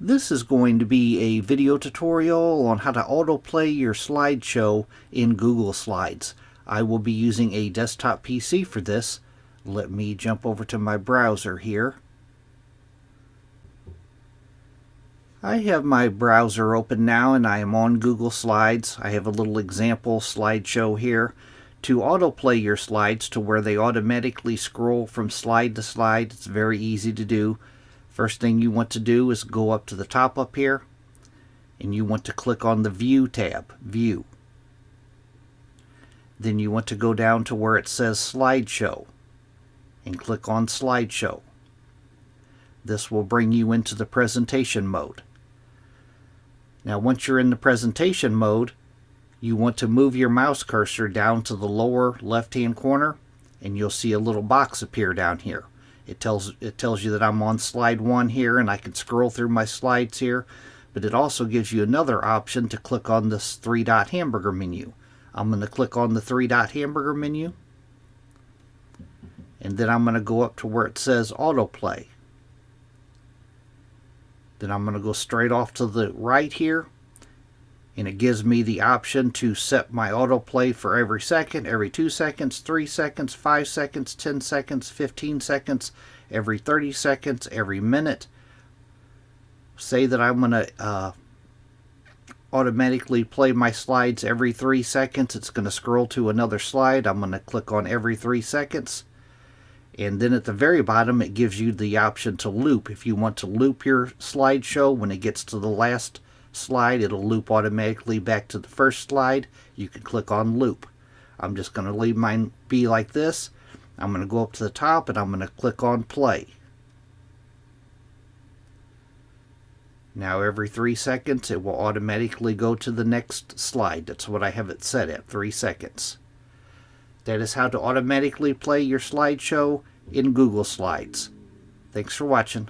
This is going to be a video tutorial on how to autoplay your slideshow in Google Slides. I will be using a desktop PC for this. Let me jump over to my browser here. I have my browser open now and I am on Google Slides. I have a little example slideshow here. To autoplay your slides to where they automatically scroll from slide to slide, it's very easy to do. First thing you want to do is go up to the top up here and you want to click on the View tab, View. Then you want to go down to where it says Slideshow and click on Slideshow. This will bring you into the presentation mode. Now once you're in the presentation mode, you want to move your mouse cursor down to the lower left-hand corner and you'll see a little box appear down here. It tells you that I'm on slide 1 here and I can scroll through my slides here, but it also gives you another option to click on this 3-dot hamburger menu. I'm going to click on the 3-dot hamburger menu and then I'm going to go up to where it says Autoplay. Then I'm going to go straight off to the right here and it gives me the option to set my autoplay for every second, every 2 seconds, 3 seconds, 5 seconds, 10 seconds, 15 seconds, every 30 seconds, every minute. Say that I'm going to automatically play my slides every 3 seconds. It's going to scroll to another slide. I'm going to click on every 3 seconds. And then at the very bottom it gives you the option to loop. If you want to loop your slideshow, when it gets to the last slide, it'll loop automatically back to the first slide. You can click on loop. I'm just going to leave mine be like this. I'm going to go up to the top and I'm going to click on play. Now every 3 seconds it will automatically go to the next slide. That's what I have it set at, 3 seconds. That is how to automatically play your slideshow in Google Slides. Thanks for watching.